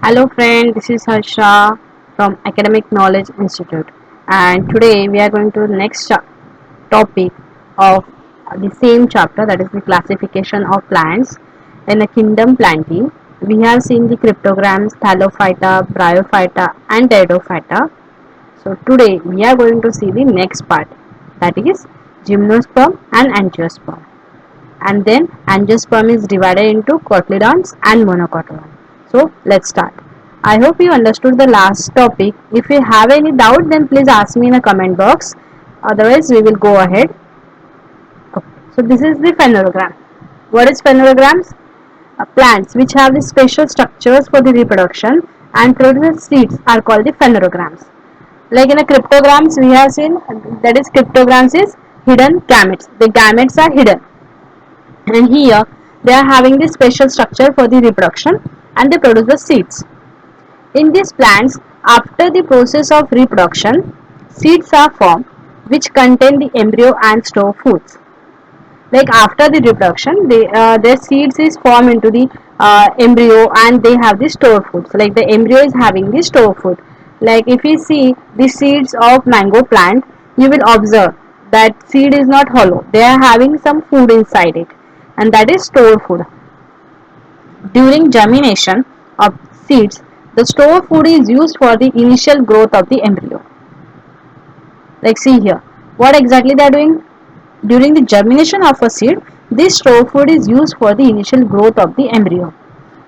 Hello friend, this is Harsha from Academic Knowledge Institute, and today we are going to the next topic of the same chapter, that is the classification of plants in the kingdom Plantae. We have seen the cryptograms Thallophyta, Bryophyta and Pteridophyta. So today we are going to see the next part, that is Gymnosperm and Angiosperm, and then angiosperm is divided into cotyledons and monocotyledons. So let's start. I hope you understood the last topic. If you have any doubt, then please ask me in the comment box. Otherwise, we will go ahead. Okay. So this is the phanerogram. What is phanerograms? Plants which have the special structures for the reproduction and produce seeds are called the phanerograms. Like in a cryptograms, we have seen that is cryptograms is hidden gametes. The gametes are hidden, and here they are having this special structure for the reproduction and they produce the seeds. In these plants, after the process of reproduction, seeds are formed which contain the embryo and store foods. Like after the reproduction, their seeds is formed into the embryo and they have the store foods. Like the embryo is having the store food. Like if you see the seeds of mango plant, you will observe that seed is not hollow. They are having some food inside it, and that is store food. During germination of seeds, the store food is used for the initial growth of the embryo. Like see here, what exactly they are doing? During the germination of a seed, this store food is used for the initial growth of the embryo.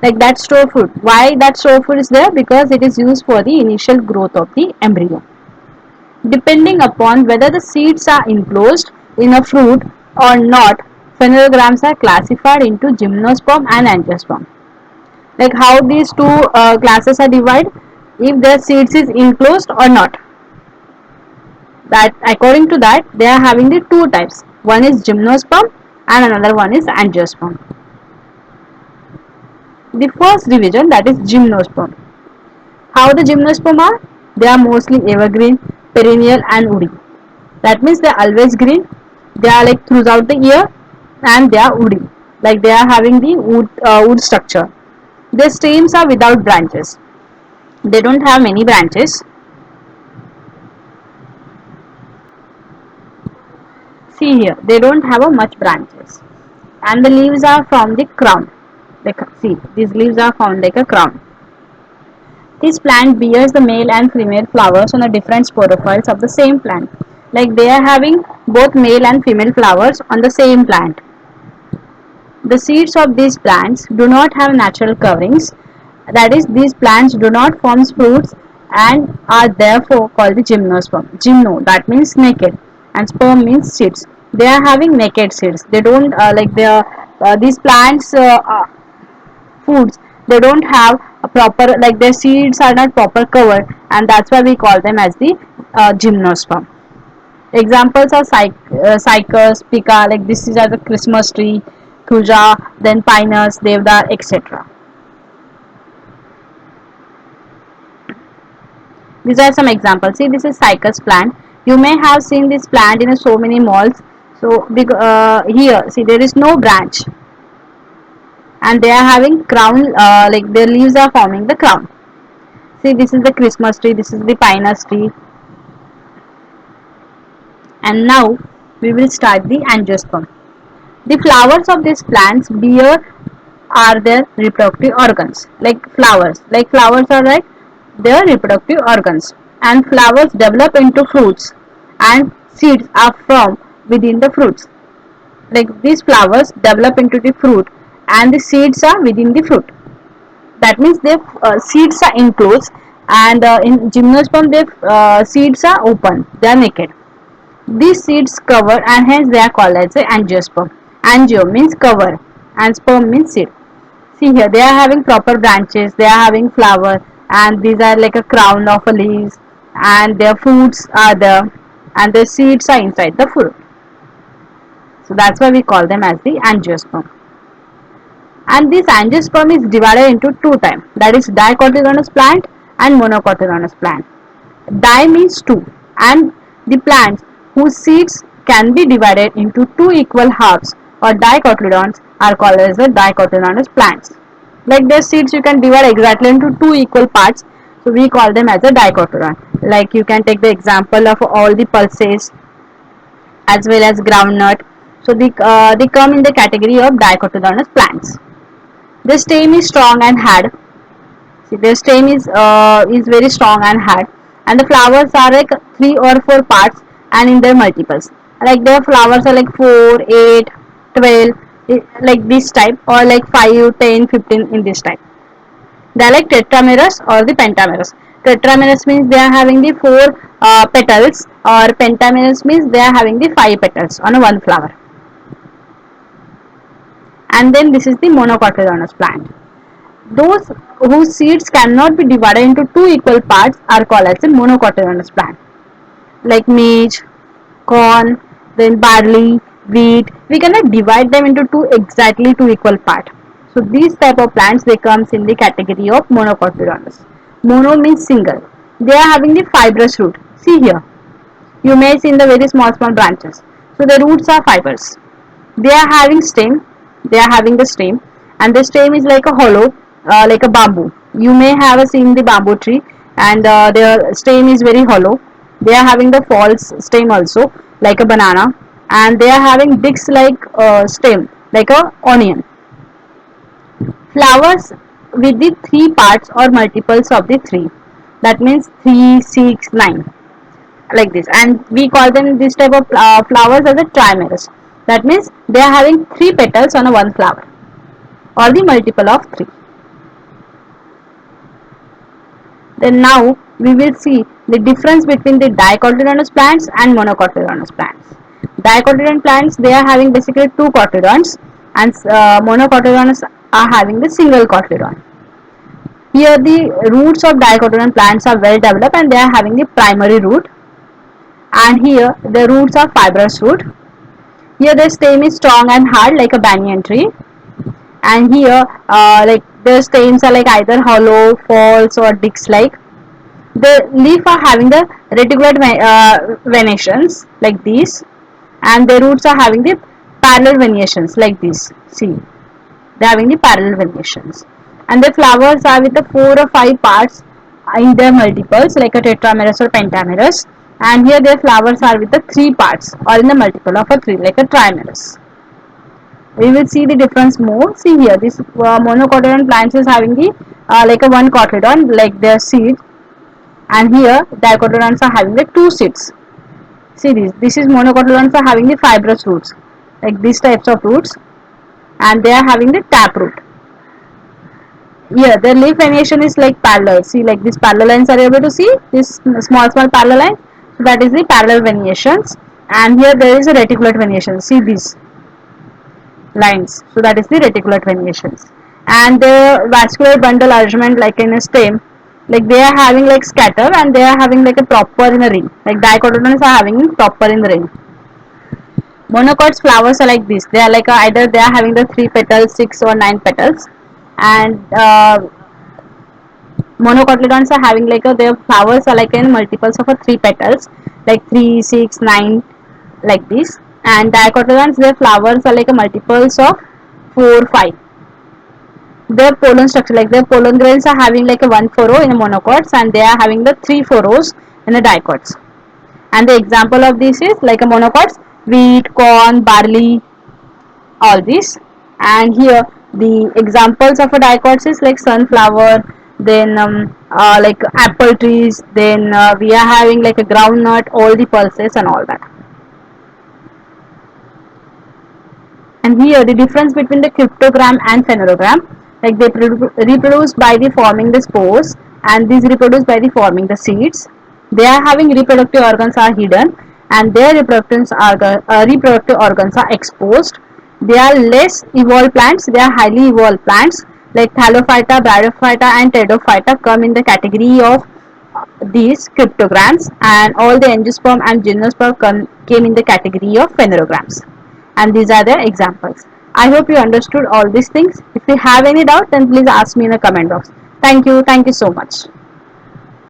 Like that store food. Why that store food is there? Because it is used for the initial growth of the embryo. Depending upon whether the seeds are enclosed in a fruit or not, phanerograms are classified into gymnosperm and angiosperm. Like how these two classes are divided, if their seeds is enclosed or not. That according to that they are having the two types. One is gymnosperm and another one is angiosperm. The first division, that is gymnosperm. How the gymnosperm are? They are mostly evergreen, perennial and woody. That means they are always green. They are like throughout the year, and they are woody. Like they are having the wood structure. Their stems are without branches. They don't have many branches. See here, they don't have a much branches, and the leaves are from the crown. Like see, these leaves are found like a crown. This plant bears the male and female flowers on the different sporophytes of the same plant. Like they are having both male and female flowers on the same plant. The seeds of these plants do not have natural coverings. That is, these plants do not form fruits and are therefore called the gymnosperm. Gymno, that means naked, and sperm means seeds. They are having naked seeds. They don't like they are these plants foods. They don't have a proper, like their seeds are not proper covered, and that's why we call them as the gymnosperm. Examples are cycas, pica, like this is as a Christmas tree, thuja, then pinus, devdar, etc. These are some examples. See, this is cycas plant. You may have seen this plant in so many malls. So here, see, there is no branch, and they are having crown, like their leaves are forming the crown. See, this is the Christmas tree, this is the pinus tree, and now we will start the angiosperm. The flowers of these plants bear are their reproductive organs. Like flowers are like their reproductive organs, and flowers develop into fruits, and seeds are formed within the fruits. Like these flowers develop into the fruit, and the seeds are within the fruit. That means their seeds are enclosed, and in gymnosperm their seeds are open, they are naked. These seeds cover, and hence they are called as a angiosperm. Angio means cover and sperm means seed. See here, they are having proper branches, they are having flower, and these are like a crown of a leaves, and their fruits are there, and their seeds are inside the fruit. So that's why we call them as the angiosperm. And this angiosperm is divided into two types, that is dicotyledonous plant and monocotyledonous plant. Di means two, and the plants whose seeds can be divided into two equal halves or dicotyledons are called as the dicotyledonous plants. Like their seeds you can divide exactly into two equal parts, so we call them as a dicotyledon. Like you can take the example of all the pulses as well as groundnut. So they come in the category of dicotyledonous plants. The stem is strong and hard. See, their stem is very strong and hard, and the flowers are like three or four parts and in their multiples. Like their flowers are like 4, 8, 12, like this type, or like 5, 10, 15 in this type. They are like tetramerous or the pentamerous. Tetramerous means they are having the four petals, or pentamerous means they are having the five petals on a one flower. And then this is the monocotyledonous plant. Those whose seeds cannot be divided into two equal parts are called as a monocotyledonous plant. Like maize, corn, then barley, wheat. We cannot divide them into exactly two equal parts. So these type of plants they comes in the category of monocotyledonous. Mono means single. They are having the fibrous root. See here. You may see in the very small branches. So the roots are fibers. They are having stem. They are having the stem, and the stem is like a hollow, like a bamboo. You may have seen the bamboo tree, and their stem is very hollow. They are having the false stem also, like a banana, and they are having disc like stem, like a onion. Flowers with the three parts or multiples of the three. That means 3, 6, 9, like this, and we call them this type of flowers as a trimerous. That means they are having three petals on a one flower, or the multiple of 3. Then now we will see the difference between the dicotyledonous plants and monocotyledonous plants. Dicotyledon plants they are having basically two cotyledons, and monocotyledonous are having the single cotyledon. Here the roots of dicotyledon plants are well developed and they are having the primary root, and here the roots are fibrous root. Here the stem is strong and hard like a banyan tree, and here like the stems are like either hollow, false or disc like. The leaf are having the reticulate venations like these, and the roots are having the parallel venations like this. See, they are having the parallel venations, and the flowers are with the 4 or 5 parts in their multiples like a tetramerous or pentamerous, and here their flowers are with the 3 parts or in the multiple of a 3 like a trimerous. We will see the difference more. See here, this monocotyledon plants is having the like a one cotyledon like their seed, and here dicotyledons are having the two seeds. See this is monocotyledons are having the fibrous roots like these types of roots, and they are having the tap root. Here the leaf venation is like parallel. See, like these parallel lines, are you able to see this small parallel line? So that is the parallel venations, and here there is a reticulate venation. See these lines, so that is the reticulate venations, and the vascular bundle arrangement like in a stem, like they are having like scatter, and they are having like a proper in a ring, like dicotyledons are having proper in the ring. Monocots flowers are like this. They are like either they are having the 3 petals, 6 or 9 petals, and monocotyledons are having like their flowers are like in multiples of a 3 petals, like 3, 6, 9, like this, and dicotyledons their flowers are like a multiples of 4, 5. Their pollen structure, like their pollen grains are having like a 1 furrow in a monocots, and they are having the 3 furrows in a dicots. And the example of this is like a monocots, wheat, corn, barley, all these. And here the examples of a dicots is like sunflower, then like apple trees, then we are having like a groundnut, all the pulses and all that. And here the difference between the cryptogram and phanerogram, like they reproduce by the forming the spores, and these reproduce by the forming the seeds. They are having reproductive organs are hidden, and their reproductive organs are exposed. They are less evolved plants, they are highly evolved plants like Thallophyta, Bryophyta and Pteridophyta come in the category of these cryptograms, and all the angiosperm and gymnosperm came in the category of phanerograms, and these are the examples. I hope you understood all these things. If you have any doubt, then please ask me in the comment box. Thank you so much.